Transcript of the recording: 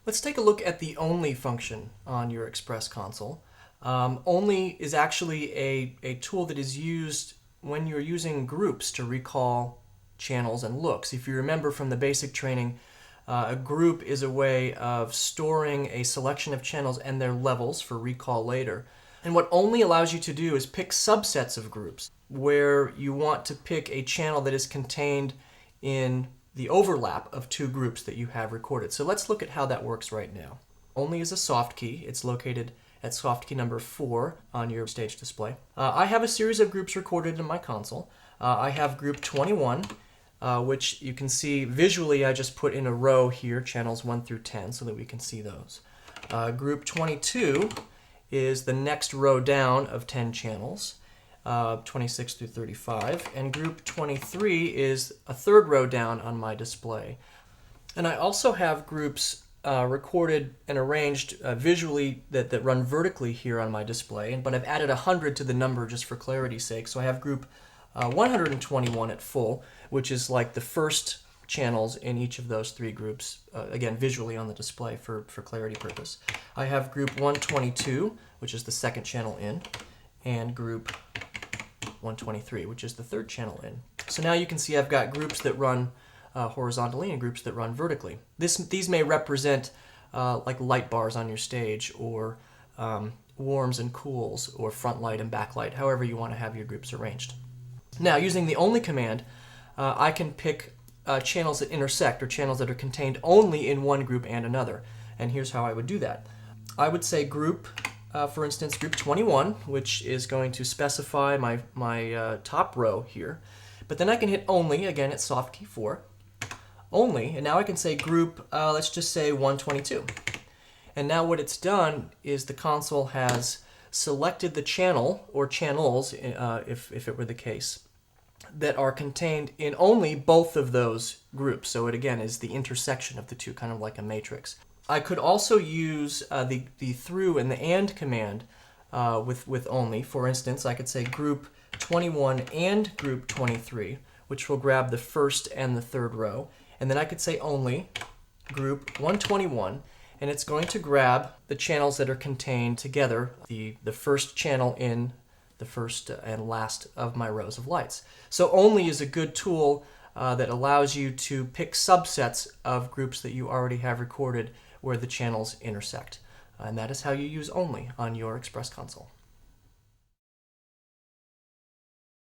Let's take a look at the only function on your Express console. Only is actually a tool that is used when you're using groups to recall channels and looks. If you remember from the basic training, a group is a way of storing a selection of channels and their levels for recall later. And what only allows you to do is pick subsets of groups where you want to pick a channel that is contained in the overlap of two groups that you have recorded. So let's look at how that works right now. Only is a soft key. It's located at soft key number 4 on your stage display. I have a series of groups recorded in my console. I have group 21, which you can see visually. I just put in a row here, channels 1 through 10, so that we can see those. Group 22 is the next row down of 10 channels. 26 through 35, and group 23 is a third row down on my display. And I also have groups recorded and arranged visually that run vertically here on my display, but I've added 100 to the number just for clarity's sake. So I have group 121 at full, which is like the first channels in each of those three groups, again visually on the display for clarity purpose. I have group 122, which is the second channel in, and group 123, which is the third channel in. So now you can see I've got groups that run horizontally and groups that run vertically. These may represent like light bars on your stage, or warms and cools, or front light and back light, however you want to have your groups arranged. Now, using the only command, I can pick channels that intersect, or channels that are contained only in one group and another. And here's how I would do that. I would say group, for instance, group 21, which is going to specify my top row here. But then I can hit only, again at soft key 4, only, and now I can say group, let's just say 122. And now what it's done is the console has selected the channel, or channels, if it were the case, that are contained in only both of those groups. So it again is the intersection of the two, kind of like a matrix. I could also use the through and the and command with only. For instance, I could say group 21 and group 23, which will grab the first and the third row. And then I could say only group 121, and it's going to grab the channels that are contained together, the first channel in the first and last of my rows of lights. So only is a good tool that allows you to pick subsets of groups that you already have recorded where the channels intersect. And that is how you use only on your Express console.